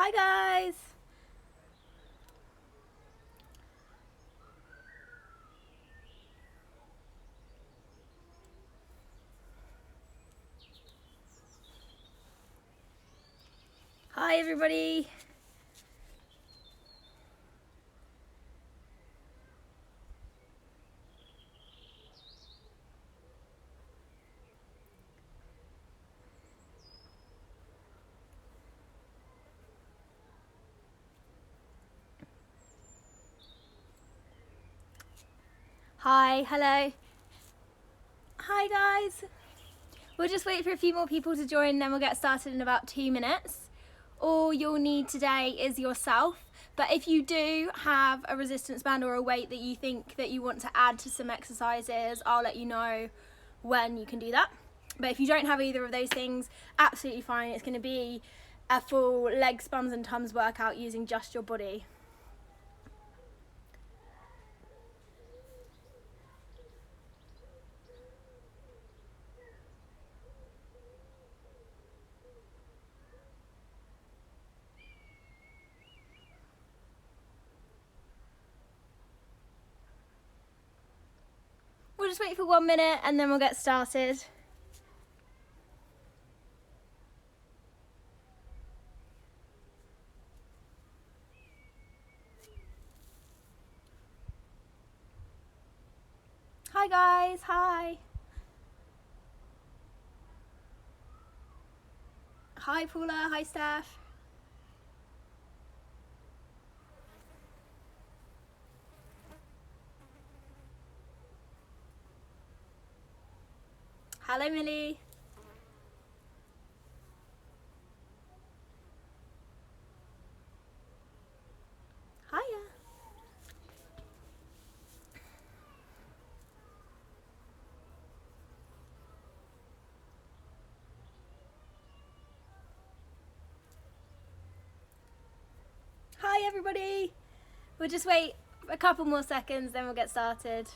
Hi guys! Hi everybody! Hi, hello. Hi guys! We'll just wait for a few more people to join, then we'll get started in about 2 minutes. All you'll need today is yourself, but if you do have a resistance band or a weight that you think that you want to add to some exercises, I'll let you know when you can do that. But if you don't have either of those things, absolutely fine. It's going to be a full legs, bums and tums workout using just your body. We'll just wait for 1 minute and then we'll get started. Hi guys, hi. Hi Paula, hi Steph. Hello Millie. Hiya. Hi everybody. We'll just wait a couple more seconds, then we'll get started.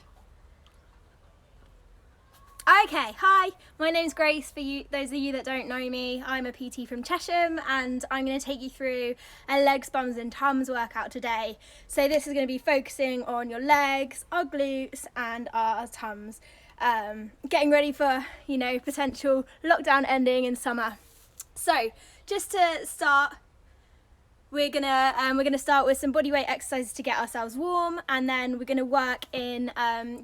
Okay, hi, my name's Grace. For you, those of you that don't know me, I'm a PT from Chesham and I'm going to take you through a legs, bums and tums workout today. So this is going to be focusing on your legs, our glutes and our tums. Getting ready for, potential lockdown ending in summer. So just to start, we're gonna start with some bodyweight exercises to get ourselves warm, and then we're gonna work in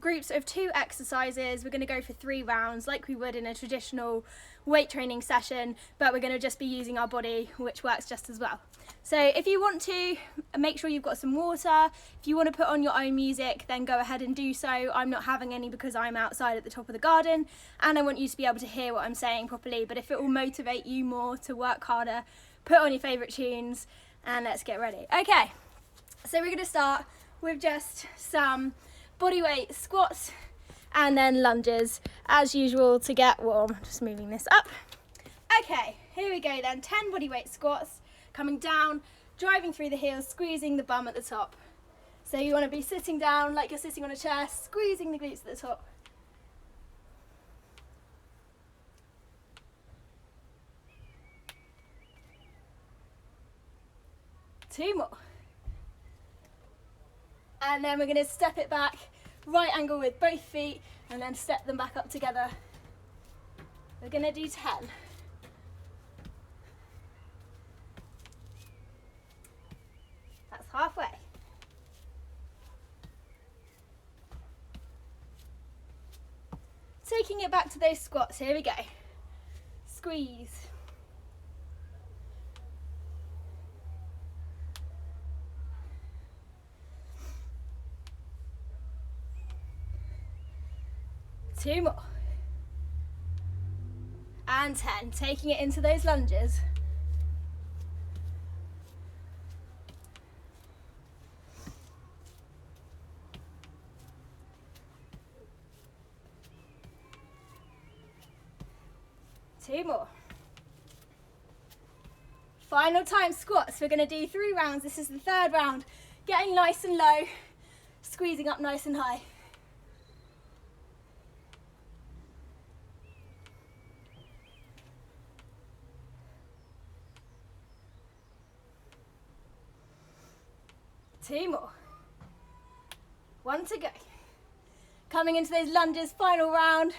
groups of 2 exercises. We're gonna go for 3 rounds like we would in a traditional weight training session, but we're gonna just be using our body, which works just as well. So if you want to, make sure you've got some water. If you want to put on your own music, then go ahead and do so. I'm not having any because I'm outside at the top of the garden and I want you to be able to hear what I'm saying properly, but if it will motivate you more to work harder, put on your favourite tunes and let's get ready. Okay, so we're going to start with just some bodyweight squats and then lunges as usual to get warm. Just moving this up. Okay, here we go then. 10 bodyweight squats, coming down, driving through the heels, squeezing the bum at the top. So you want to be sitting down like you're sitting on a chair, squeezing the glutes at the top. Two more. And then we're going to step it back, right angle with both feet, and then step them back up together. We're going to do 10. That's halfway. Taking it back to those squats, here we go. Squeeze. Two more. And 10, taking it into those lunges. Two more. Final time squats. We're going to do 3 rounds. This is the 3rd round. Getting nice and low, squeezing up nice and high. 2 more. 1 to go. Coming into those lunges, final round.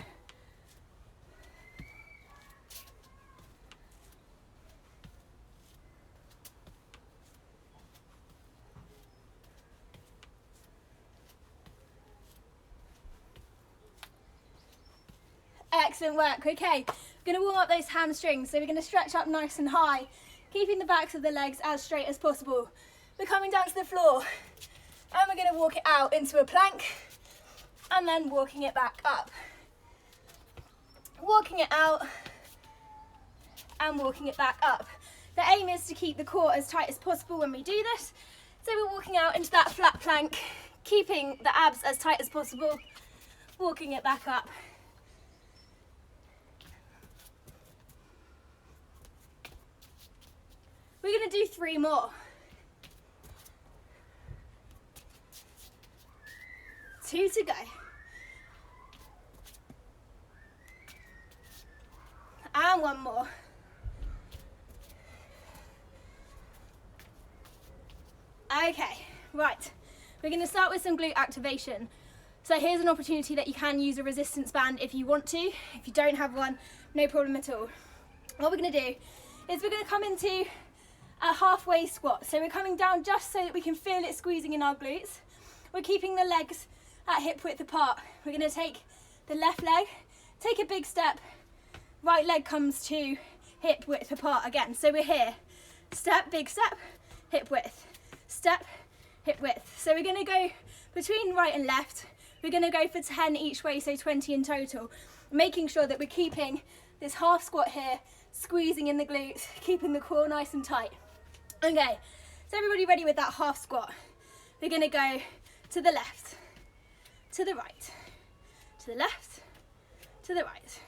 Excellent work. Okay, we're going to warm up those hamstrings. So we're going to stretch up nice and high, keeping the backs of the legs as straight as possible. We're coming down to the floor and we're going to walk it out into a plank and then walking it back up. Walking it out and walking it back up. The aim is to keep the core as tight as possible when we do this. So we're walking out into that flat plank, keeping the abs as tight as possible, walking it back up. We're going to do 3 more. 2 to go. And 1 more. Okay, right. We're going to start with some glute activation. So here's an opportunity that you can use a resistance band if you want to. If you don't have one, no problem at all. What we're going to do is we're going to come into a halfway squat. So we're coming down just so that we can feel it squeezing in our glutes. We're keeping the legs at hip width apart. We're going to take the left leg, take a big step, right leg comes to hip width apart again. So we're here, step, big step, hip width, step, hip width. So we're going to go between right and left. We're going to go for 10 each way, so 20 in total, making sure that we're keeping this half squat here, squeezing in the glutes, keeping the core nice and tight. Okay, so everybody ready with that half squat? We're going to go to the left, to the right, to the left, to the right.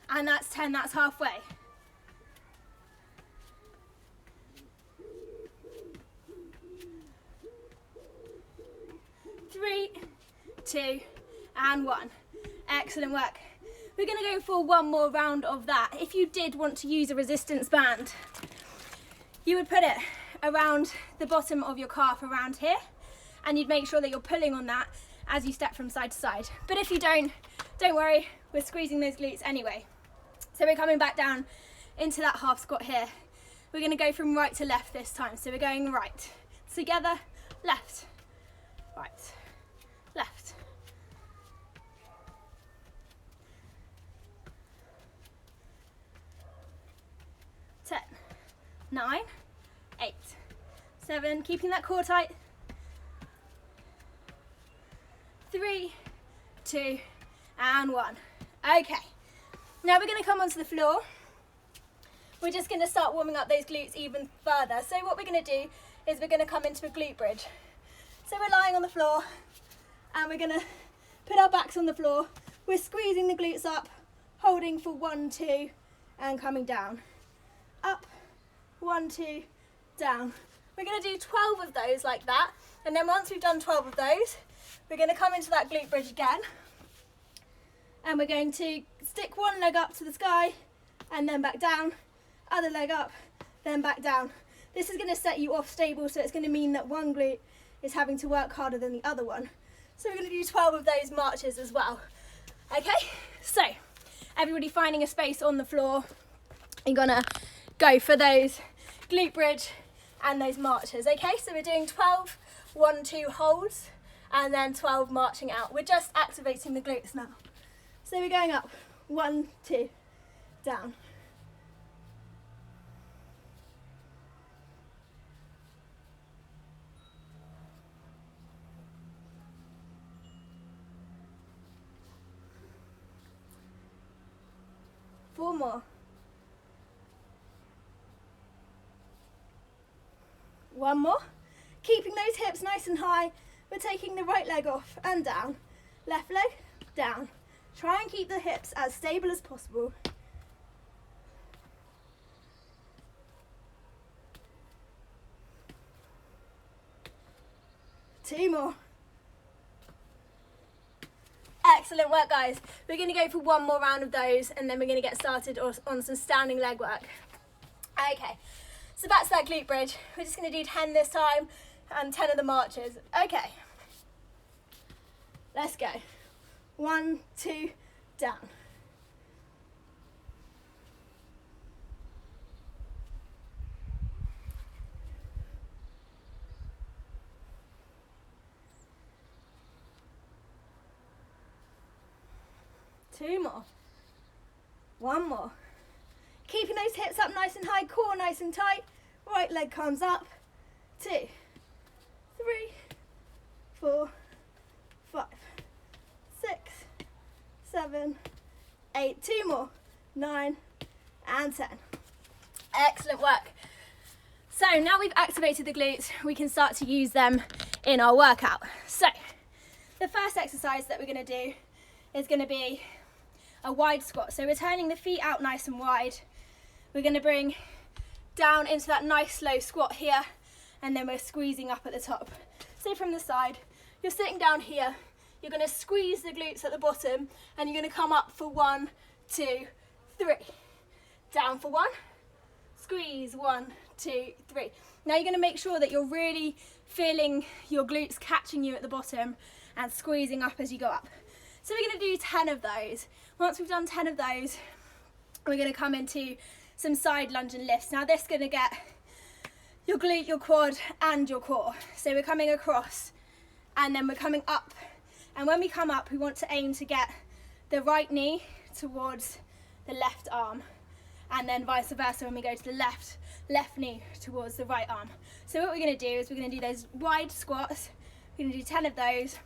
And that's 10, that's halfway. Three, 2, and 1. Excellent work. We're going to go for 1 more round of that. If you did want to use a resistance band, you would put it around the bottom of your calf around here, and you'd make sure that you're pulling on that as you step from side to side. But if you don't worry, we're squeezing those glutes anyway. So we're coming back down into that half squat here. We're going to go from right to left this time. So we're going right, together, left, right, left. Ten, 9, 8, 7, keeping that core tight. 3, 2, and 1. Okay, now we're going to come onto the floor. We're just going to start warming up those glutes even further. So what we're going to do is we're going to come into a glute bridge. So we're lying on the floor and we're going to put our backs on the floor. We're squeezing the glutes up, holding for 1, 2, and coming down. Up, 1, 2, down. We're going to do 12 of those like that, and then once we've done 12 of those, we're going to come into that glute bridge again, and we're going to stick one leg up to the sky and then back down, other leg up, then back down. This is going to set you off stable, so it's going to mean that one glute is having to work harder than the other one. So we're going to do 12 of those marches as well. Okay, so everybody finding a space on the floor, you're going to go for those glute bridge and those marches. Okay, so we're doing 12 1, 2 holds and then 12 marching out. We're just activating the glutes now. So we're going up, 1, 2, down. Four more. 1 more. Keeping those hips nice and high. We're taking the right leg off and down. Left leg, down. Try and keep the hips as stable as possible. Two more. Excellent work, guys. We're going to go for one more round of those and then we're going to get started on some standing leg work. Okay, so back to that glute bridge. We're just going to do 10 this time and 10 of the marches. Okay, let's go. 1, 2, down. Two more. One more. Keeping those hips up nice and high, core nice and tight. Right leg comes up. 2, 3, 4, 5, 6, 7, 8. Two more. 9 and 10. Excellent work. So now we've activated the glutes, we can start to use them in our workout. So the first exercise that we're going to do is going to be a wide squat. So we're turning the feet out nice and wide. We're going to bring down into that nice slow squat here, and then we're squeezing up at the top. So from the side, you're sitting down here, you're going to squeeze the glutes at the bottom, and you're going to come up for 1, 2, 3. Down for 1, squeeze, 1, 2, 3. Now you're going to make sure that you're really feeling your glutes catching you at the bottom and squeezing up as you go up. So we're going to do 10 of those. Once we've done 10 of those, we're going to come into some side lunge and lifts. Now this is going to get your glute, your quad and your core. So we're coming across and then we're coming up. And when we come up, we want to aim to get the right knee towards the left arm. And then vice versa when we go to the left knee towards the right arm. So what we're going to do is we're going to do those wide squats. We're going to do 10 of those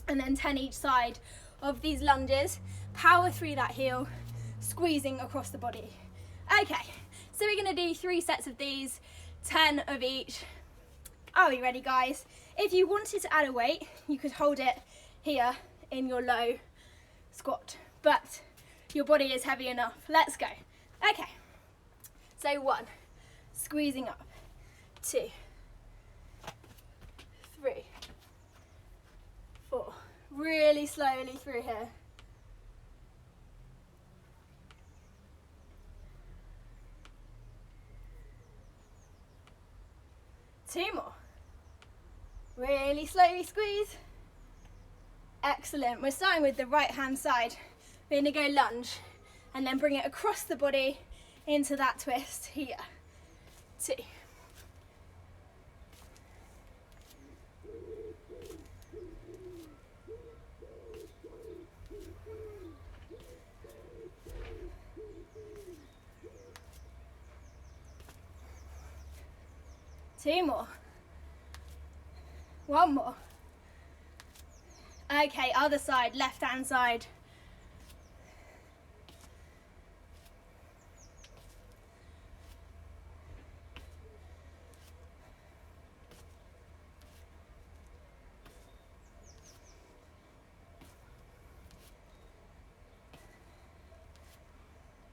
and then 10 each side of these lunges. Power through that heel, squeezing across the body. Okay, so we're going to do 3 sets of these, 10 of each. Are we ready, guys? If you wanted to add a weight, you could hold it here in your low squat, but your body is heavy enough. Let's go. Okay, so 1, squeezing up, 2, 3, 4, really slowly through here. 2 more. Really slowly squeeze. Excellent. We're starting with the right hand side. We're going to go lunge and then bring it across the body into that twist here. 2. 2 more. 1 more. Okay, other side, left hand side.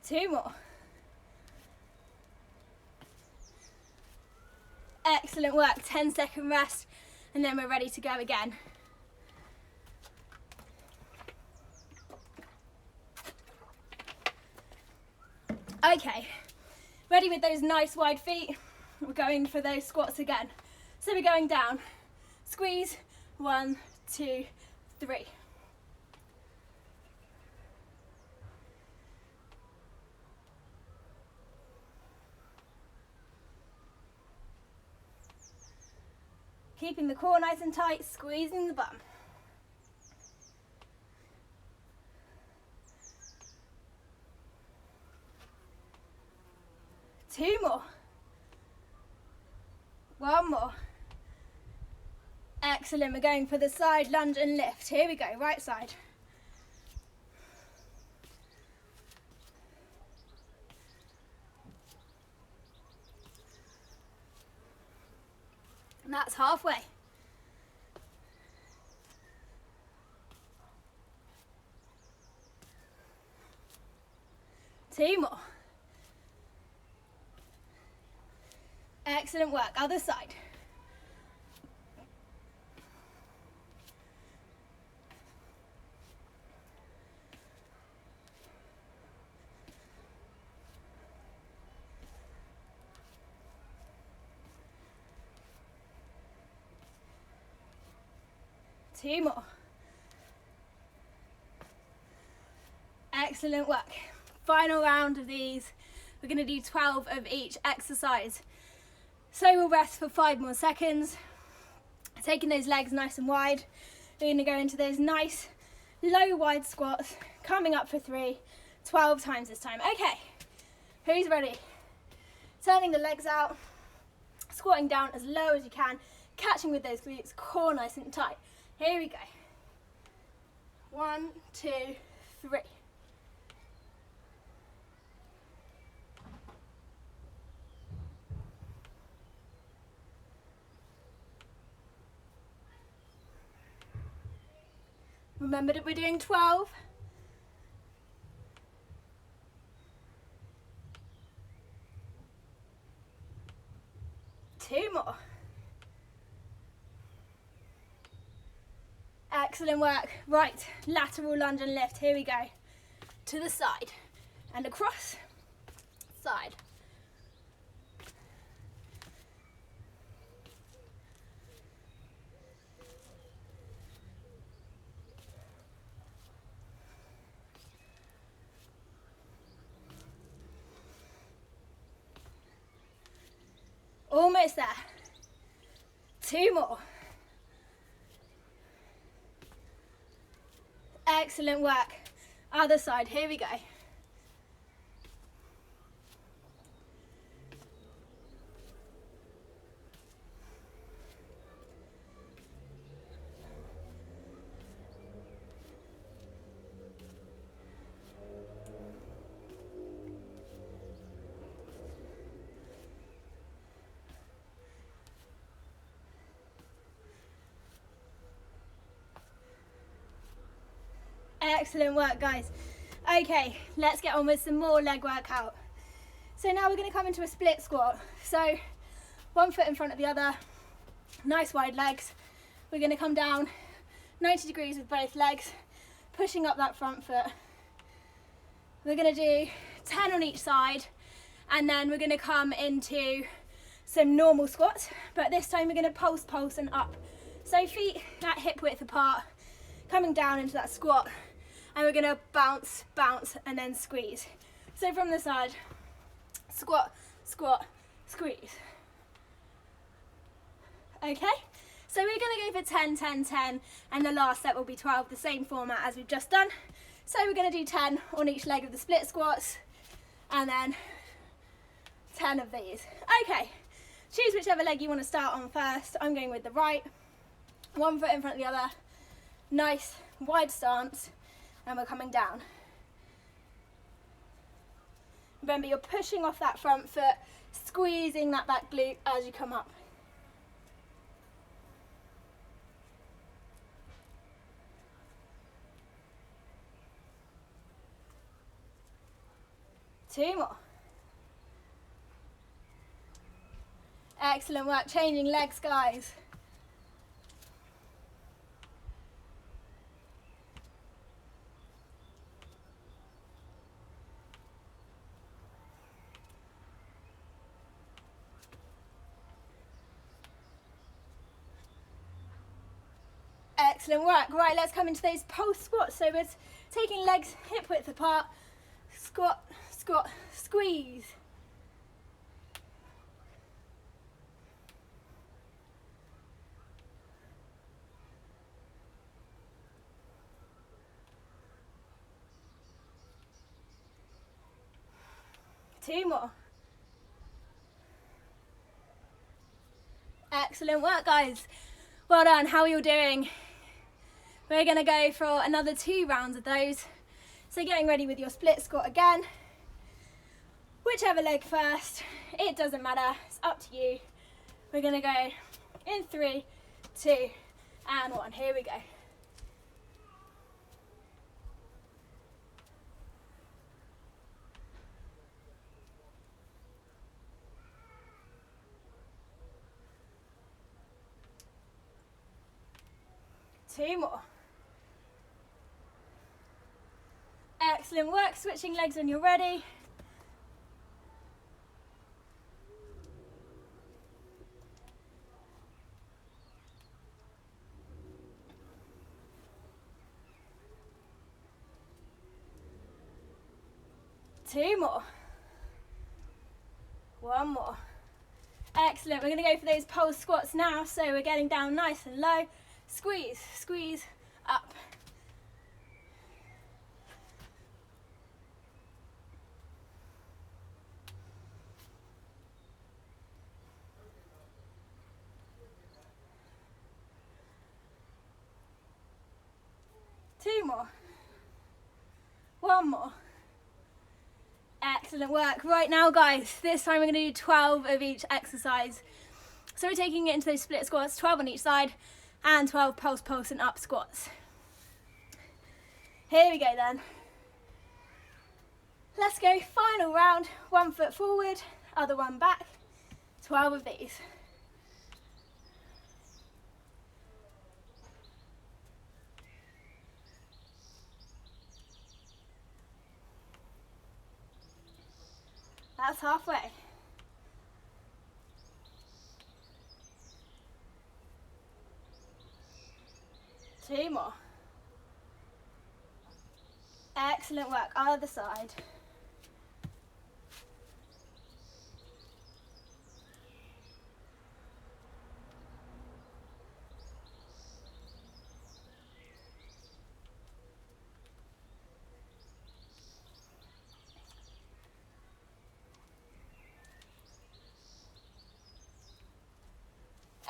2 more. Excellent work, 10-second rest, and then we're ready to go again. Okay, ready with those nice wide feet, we're going for those squats again. So we're going down, squeeze, 1, 2, 3. Keeping the core nice and tight, squeezing the bum. 2 more. 1 more. Excellent, we're going for the side lunge and lift. Here we go, right side. And that's halfway. 2 more. Excellent work, other side. 2 more. Excellent work. Final round of these. We're going to do 12 of each exercise. So we'll rest for 5 more seconds. Taking those legs nice and wide. We're going to go into those nice low wide squats. Coming up for 3, 12 times this time. Okay, who's ready? Turning the legs out, squatting down as low as you can, catching with those glutes, core nice and tight. Here we go. 1, 2, 3. Remember that we're doing 12. 2 more. Excellent work. Right, lateral lunge and lift. Here we go. To the side and across, side. Almost there. 2 more. Excellent work. Other side, here we go. Excellent work, guys. Okay, let's get on with some more leg workout. So now we're going to come into a split squat. So 1 foot in front of the other, nice wide legs. We're going to come down 90 degrees with both legs, pushing up that front foot. We're going to do 10 on each side, and then we're going to come into some normal squats, but this time we're going to pulse and up. So feet at hip width apart, coming down into that squat, and we're going to bounce, and then squeeze. So from the side, squat, squat, squeeze. Okay, so we're going to go for 10, 10, 10, and the last set will be 12, the same format as we've just done. So we're going to do 10 on each leg of the split squats, and then 10 of these. Okay, choose whichever leg you want to start on first. I'm going with the right. 1 foot in front of the other, nice wide stance, and we're coming down. Remember, you're pushing off that front foot, squeezing that back glute as you come up. Two more. Excellent work, changing legs, guys. Excellent work. Right, let's come into those pulse squats. So we're taking legs hip width apart, squat, squat, squeeze. Two more. Excellent work, guys. Well done. How are you all doing? We're going to go for another 2 rounds of those. So getting ready with your split squat again. Whichever leg first, it doesn't matter. It's up to you. We're going to go in 3, 2, and 1. Here we go. Two more. Excellent work, switching legs when you're ready. 2 more. 1 more. Excellent. We're going to go for those pulse squats now. So we're getting down nice and low. Squeeze, squeeze, up. Two more. 1 more. Excellent work. Right now, guys, this time we're going to do 12 of each exercise. So we're taking it into those split squats, 12 on each side, and 12 pulse, pulse, and up squats. Here we go then. Let's go, final round. 1 foot forward, other one back. 12 of these. That's halfway. Two more. Excellent work. Other side.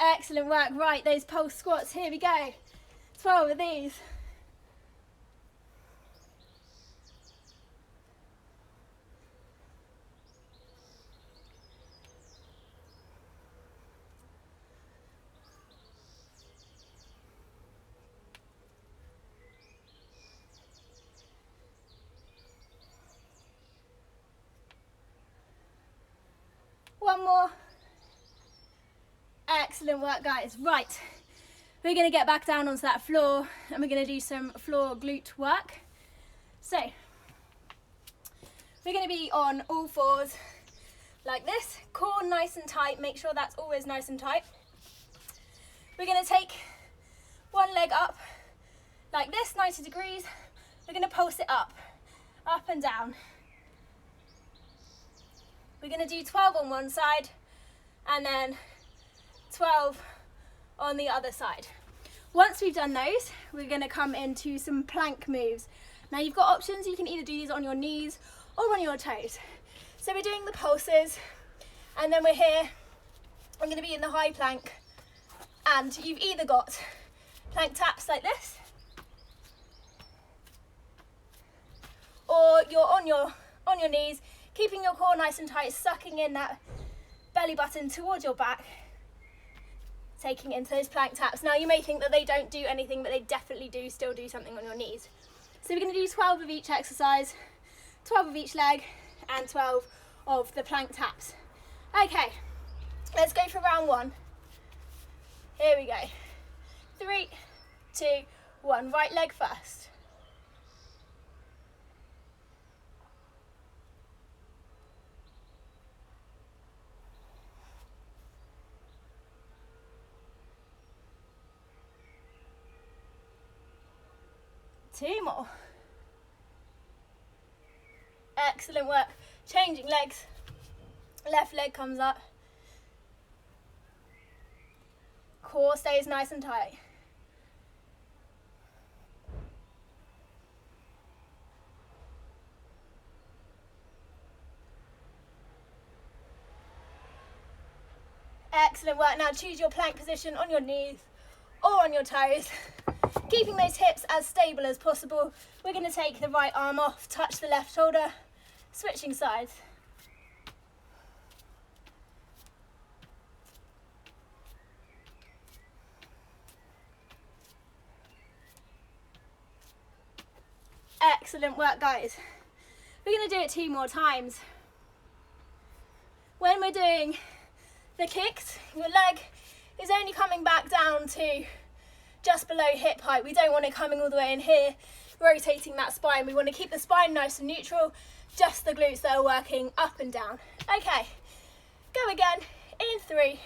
Excellent work. Right, those pulse squats. Here we go. 12 of these. One more. Excellent work, guys. Right, we're going to get back down onto that floor and we're going to do some floor glute work. So we're going to be on all fours like this, core nice and tight. Make sure that's always nice and tight. We're going to take one leg up like this, 90 degrees. We're going to pulse it up and down. We're going to do 12 on one side and then 12 on the other side. Once we've done those, we're going to come into some plank moves. Now you've got options. You can either do these on your knees or on your toes. So we're doing the pulses and then we're here. I'm going to be in the high plank and you've either got plank taps like this or you're on your knees, keeping your core nice and tight, sucking in that belly button towards your back, taking it into those plank taps. Now you may think that they don't do anything, but they definitely do still do something on your knees. So we're going to do 12 of each exercise, 12 of each leg, and 12 of the plank taps. Okay, let's go for round 1. Here we go. 3, 2, 1. Right leg first. Two more. Excellent work. Changing legs. Left leg comes up. Core stays nice and tight. Excellent work. Now choose your plank position on your knees or on your toes. Keeping those hips as stable as possible. We're going to take the right arm off, touch the left shoulder, switching sides. Excellent work, guys. We're going to do it 2 more times. When we're doing the kicks, your leg is only coming back down to just below hip height. We don't want it coming all the way in here, rotating that spine. We want to keep the spine nice and neutral, just the glutes that are working up and down. Okay, go again in 3,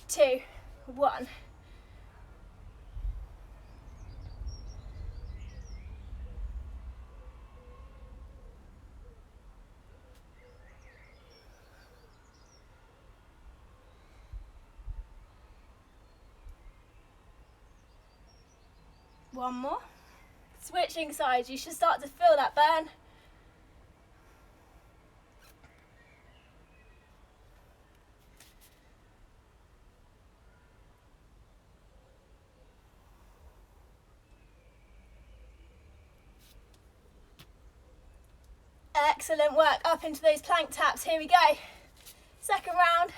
2, 1. One more. Switching sides, you should start to feel that burn. Excellent work, up into those plank taps, here we go. Second round.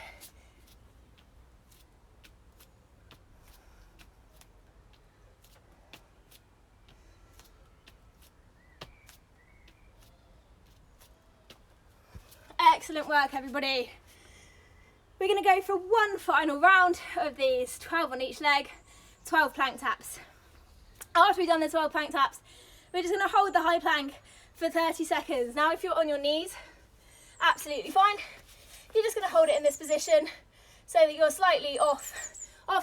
Excellent work, everybody. We're going to go for one final round of these, 12 on each leg, 12 plank taps. After we've done the 12 plank taps, we're just going to hold the high plank for 30 seconds. Now, if you're on your knees, absolutely fine. You're just going to hold it in this position so that you're slightly off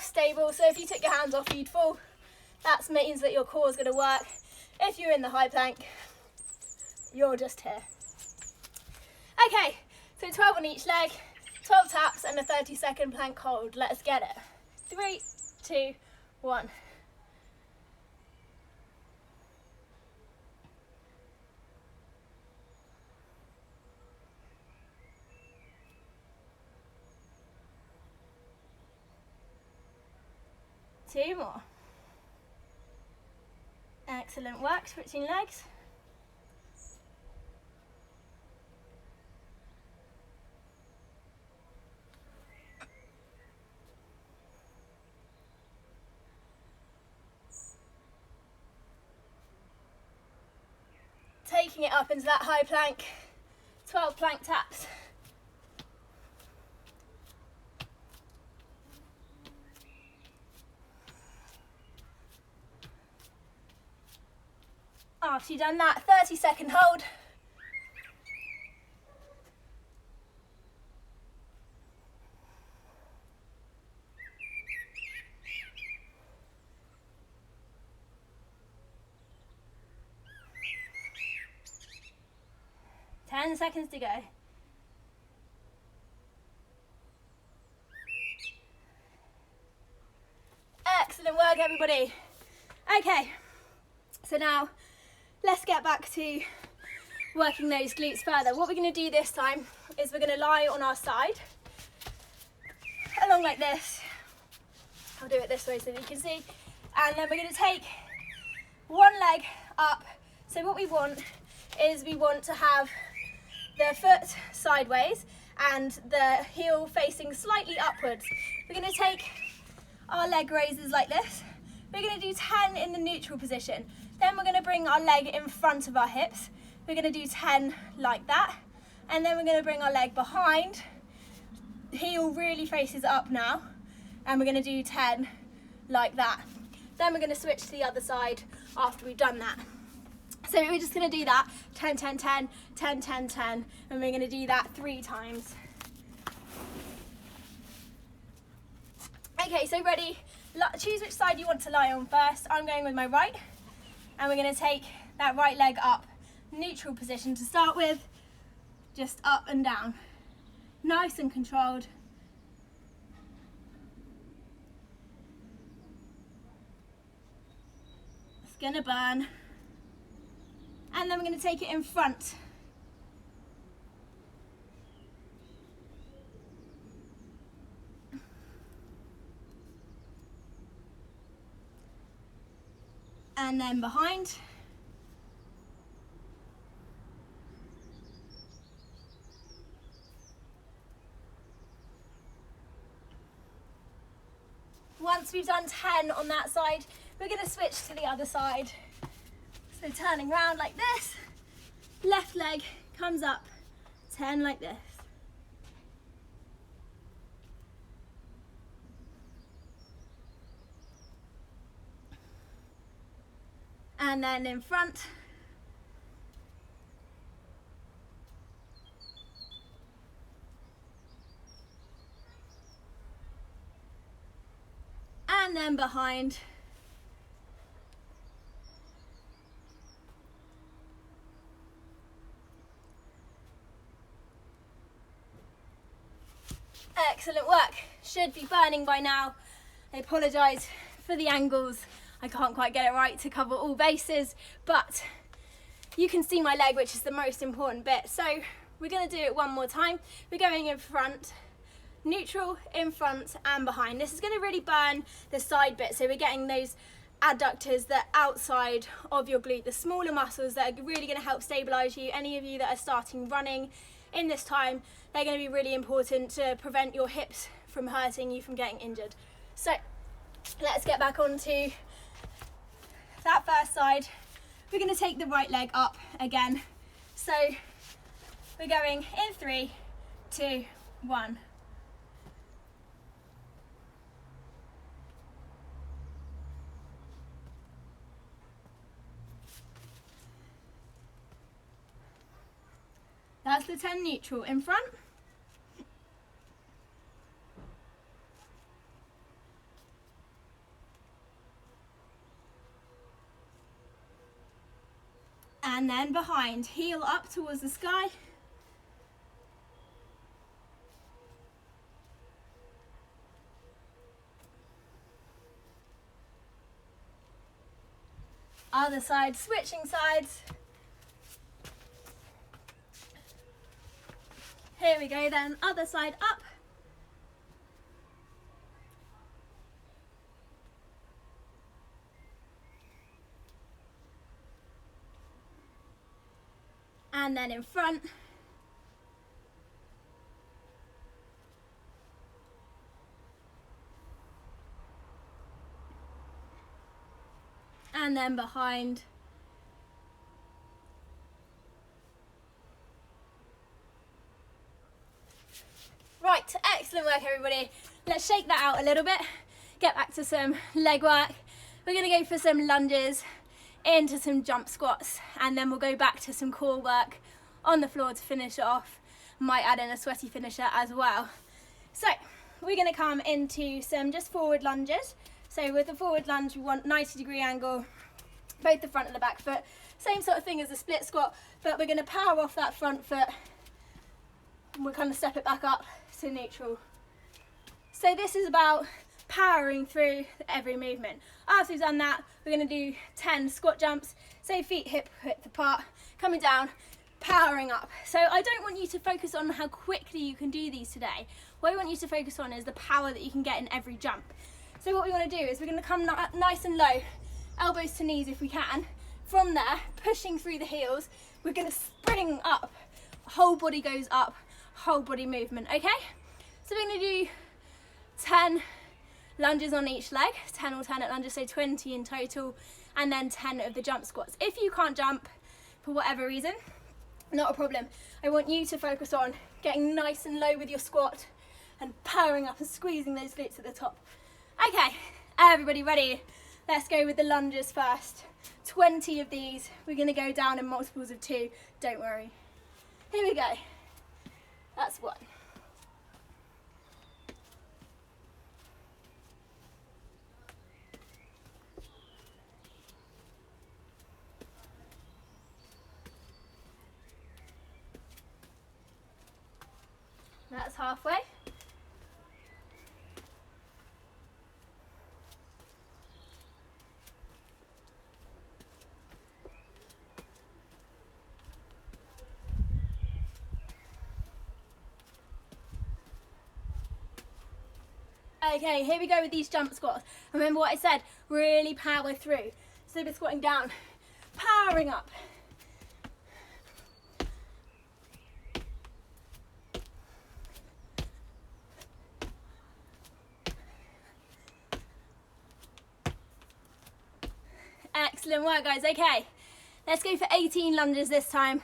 stable. So if you took your hands off, you'd fall. That means that your core is going to work. If you're in the high plank, you're just here. Okay, so 12 on each leg, 12 taps and a 30-second plank hold. Let's get it. 3, 2, 1. Two more. Excellent work, switching legs. Taking it up into that high plank, 12 plank taps. After you've done that, 30-second hold. Ten seconds to go. Excellent work, everybody. Okay, so now let's get back to working those glutes further. What we're going to do this time is we're going to lie on our side, along like this. I'll do it this way so that you can see. And then we're going to take one leg up. So what we want is we want to have the foot sideways and the heel facing slightly upwards. We're going to take our leg raises like this. We're going to do 10 in the neutral position. Then we're going to bring our leg in front of our hips. We're going to do 10 like that. And then we're going to bring our leg behind. Heel really faces up now. And we're going to do 10 like that. Then we're going to switch to the other side after we've done that. So we're just going to do that 10, 10, 10, 10, 10, 10. And we're going to do that 3 times. Okay, so ready? Choose which side you want to lie on first. I'm going with my right. And we're going to take that right leg up, neutral position to start with, just up and down. Nice and controlled. It's going to burn. And then we're going to take it in front. And then behind. Once we've done 10 on that side, we're going to switch to the other side. So turning around like this, left leg comes up, 10 like this. And then in front. And then behind. Excellent work. Should be burning by now. I apologise for the angles. I can't quite get it right to cover all bases, but you can see my leg, which is the most important bit. So we're going to do it one more time. We're going in front, neutral, in front and behind. This is going to really burn the side bit, so we're getting those adductors, the outside of your glute, the smaller muscles that are really going to help stabilize you. Any of you that are starting running in this time, they're going to be really important to prevent your hips from hurting you, from getting injured. So let's get back onto that first side. We're going to take the right leg up again. So we're going in 3, 2, 1. That's the 10 neutral in front. And then behind, heel up towards the sky. Other side, switching sides. Here we go then, other side up. And then in front. And then behind. Right, excellent work everybody. Let's shake that out a little bit. Get back to some leg work. We're gonna go for some lunges, into some jump squats, and then we'll go back to some core work on the floor to finish off. Might add in a sweaty finisher as well. So we're going to come into some just forward lunges. So with the forward lunge, we want 90-degree angle, both the front and the back foot. Same sort of thing as a split squat, but we're going to power off that front foot and we'll kind of step it back up to neutral. So this is about powering through every movement. After we've done that, we're going to do 10 squat jumps, so feet hip width apart, coming down, powering up. So I don't want you to focus on how quickly you can do these today. What I want you to focus on is the power that you can get in every jump. So what we want to do is we're going to come nice and low, elbows to knees if we can. From there, pushing through the heels, we're going to spring up. Whole body goes up, whole body movement, okay? So we're going to do 10 lunges on each leg, 10 alternate lunges, so 20 in total, and then 10 of the jump squats. If you can't jump for whatever reason, not a problem. I want you to focus on getting nice and low with your squat and powering up and squeezing those glutes at the top. Okay, everybody ready? Let's go with the lunges first. 20 of these. We're going to go down in multiples of 2, don't worry. Here we go. That's 1. That's halfway. Okay, here we go with these jump squats. Remember what I said, really power through. So we're squatting down, powering up. Excellent work, guys. Okay, let's go for 18 lunges this time.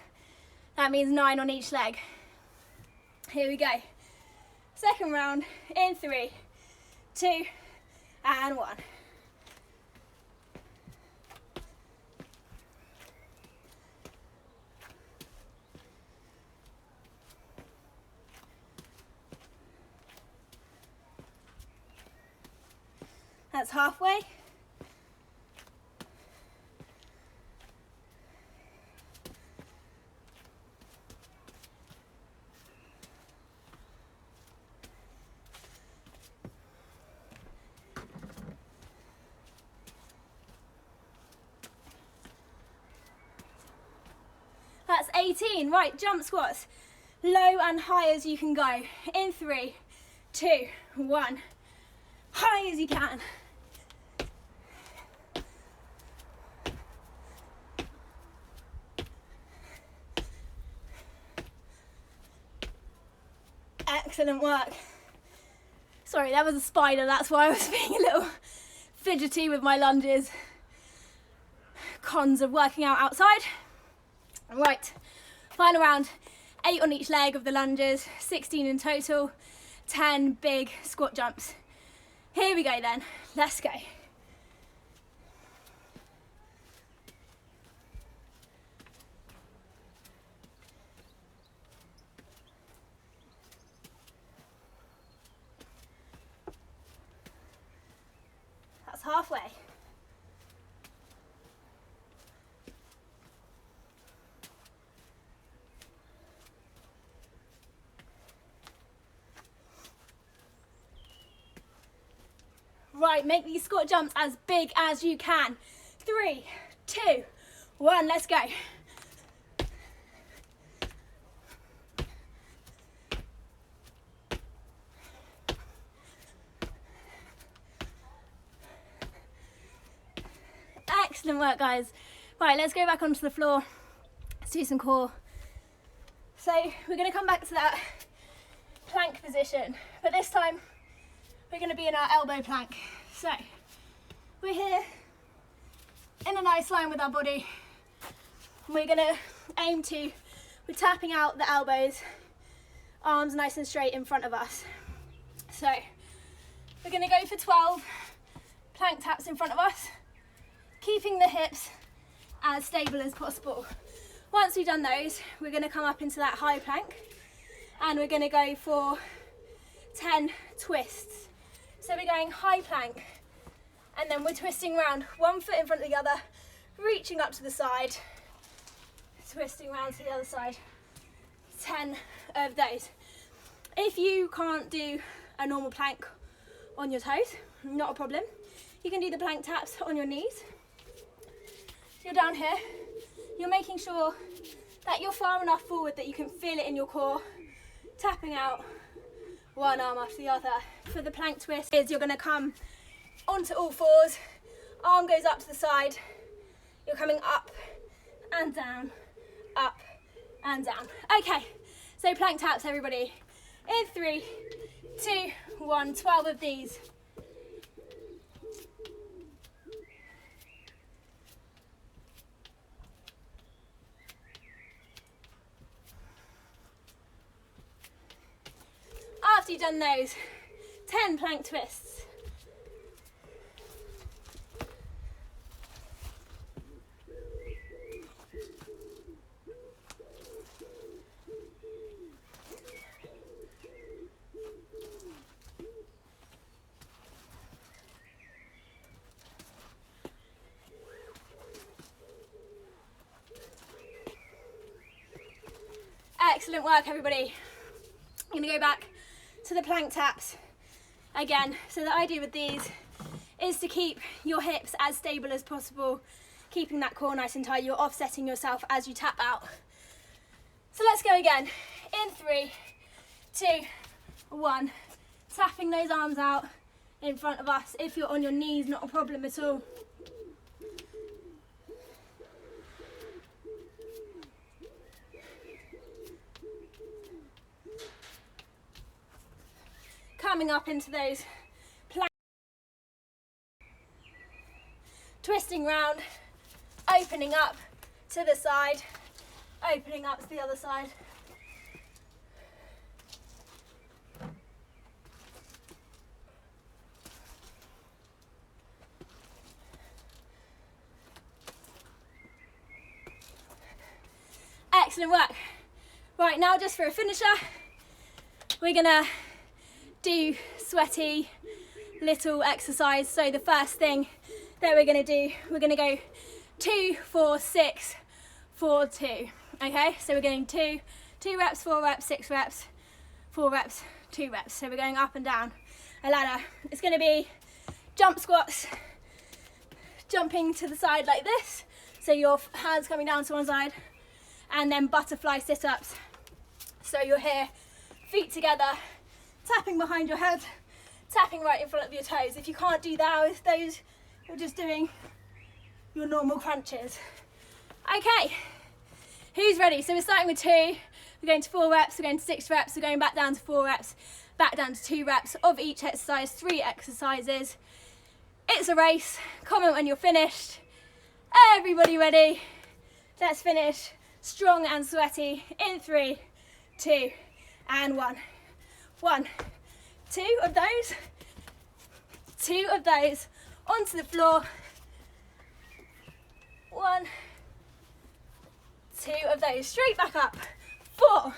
That means 9 on each leg. Here we go. Second round in 3, 2, and 1. That's halfway. 18. Right, jump squats. Low and high as you can go. In 3, 2, 1. High as you can. Excellent work. Sorry, that was a spider, that's why I was being a little fidgety with my lunges. Cons of working out outside. Right, final round, 8 on each leg of the lunges, 16 in total, 10 big squat jumps. Here we go then, let's go. That's halfway. Right, make these squat jumps as big as you can. 3, 2, 1, let's go. Excellent work, guys. Right, let's go back onto the floor. Let's do some core. So we're going to come back to that plank position, but this time we're going to be in our elbow plank. So we're here in a nice line with our body. We're going to aim to, we're tapping out the elbows, arms nice and straight in front of us. So we're going to go for 12 plank taps in front of us, keeping the hips as stable as possible. Once we've done those, we're going to come up into that high plank and we're going to go for 10 twists. So we're going high plank and then we're twisting around, one foot in front of the other, reaching up to the side, twisting around to the other side. 10 of those. If you can't do a normal plank on your toes, not a problem. You can do the plank taps on your knees. You're down here, you're making sure that you're far enough forward that you can feel it in your core, tapping out one arm after the other. For the plank twist, you're going to come onto all fours, arm goes up to the side, you're coming up and down, up and down. Okay, so plank taps, everybody. In 3, 2, 1, 12 of these. After you've done those, 10 plank twists. Excellent work, everybody. I'm going to go back to the plank taps again. So the idea with these is to keep your hips as stable as possible, keeping that core nice and tight. You're offsetting yourself as you tap out. So let's go again. In 3, 2, 1. Tapping those arms out in front of us. If you're on your knees, not a problem at all. Coming up into those planks, twisting round, opening up to the side, opening up to the other side. Excellent work. Right, now just for a finisher, we're gonna do sweaty little exercise. So the first thing that we're going to do, we're going to go 2, 4, 6, 4, 2. Okay, so we're going 2 reps, 4 reps, 6 reps, 4 reps, 2 reps. So we're going up and down a ladder. It's going to be jump squats, jumping to the side like this, so your hands coming down to one side, and then butterfly sit-ups. So you're here, feet together, tapping behind your head, tapping right in front of your toes. If you can't do that with those, you're just doing your normal crunches. Okay, who's ready? So we're starting with 2, we're going to 4 reps, we're going to 6 reps, we're going back down to 4 reps, back down to 2 reps of each exercise, 3 exercises. It's a race. Comment when you're finished. Everybody ready? Let's finish strong and sweaty in 3, 2, and 1. 1, 2 of those. 2 of those onto the floor. 1, 2 of those straight back up. 4.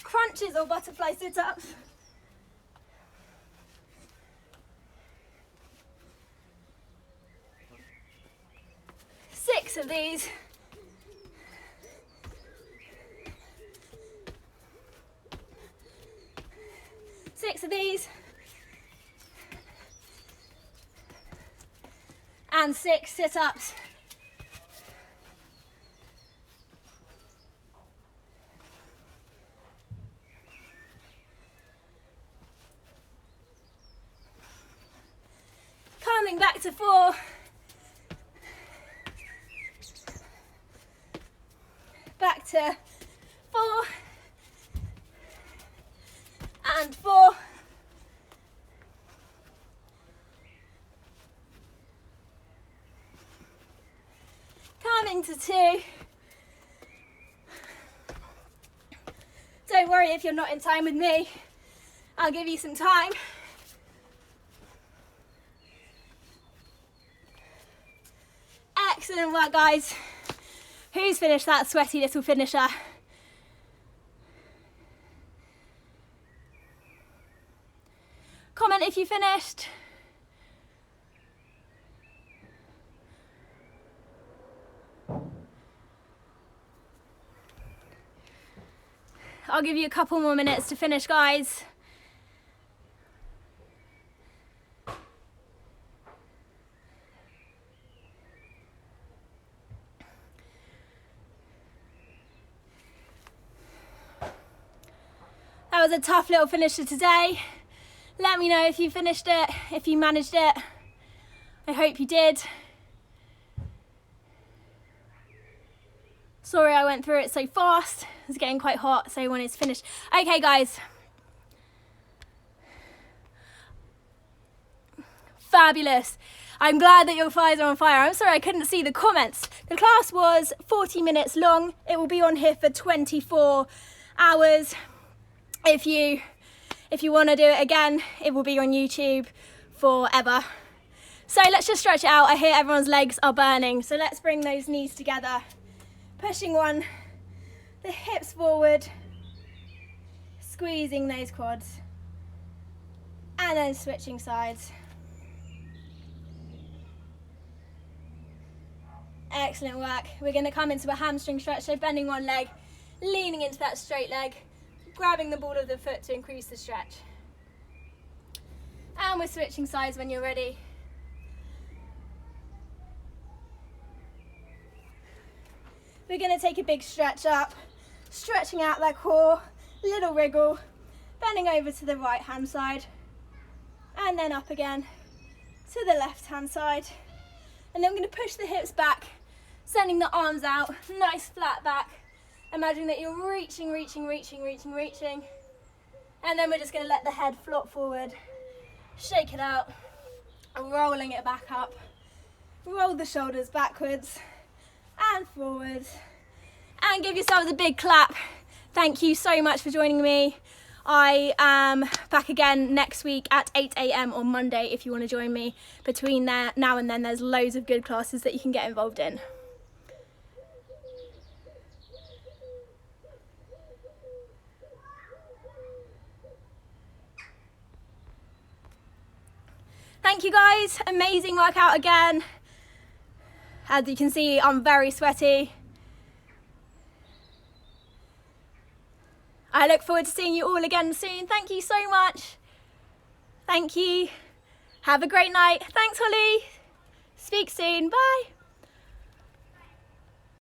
Crunches or butterfly sit-ups. 6 of these. 6 of these. And 6 sit-ups. Coming back to 4. Back to 4. And 4. Coming to 2. Don't worry if you're not in time with me. I'll give you some time. Excellent work, guys. Who's finished that sweaty little finisher? Comment if you finished. I'll give you a couple more minutes to finish, guys. That was a tough little finisher today. Let me know if you finished it, if you managed it. I hope you did. Sorry I went through it so fast. It's getting quite hot, so when it's finished. Okay, guys. Fabulous. I'm glad that your thighs are on fire. I'm sorry I couldn't see the comments. The class was 40 minutes long. It will be on here for 24 hours. If you want to do it again, it will be on YouTube forever. So let's just stretch it out. I hear everyone's legs are burning. So let's bring those knees together. Pushing one, the hips forward, squeezing those quads, and then switching sides. Excellent work. We're going to come into a hamstring stretch, so bending one leg, leaning into that straight leg, grabbing the ball of the foot to increase the stretch. And we're switching sides when you're ready. We're going to take a big stretch up, stretching out that core, little wriggle, bending over to the right hand side, and then up again to the left hand side. And then we're going to push the hips back, sending the arms out, nice flat back. Imagine that you're reaching. And then we're just going to let the head flop forward, shake it out, rolling it back up. Roll the shoulders backwards and forwards. And give yourselves a big clap. Thank you so much for joining me. I am back again next week at 8 AM on Monday if you want to join me. Between there, now and then, there's loads of good classes that you can get involved in. Thank you guys, amazing workout again. As you can see, I'm very sweaty. I look forward to seeing you all again soon. Thank you so much. Thank you. Have a great night. Thanks, Holly. Speak soon. Bye.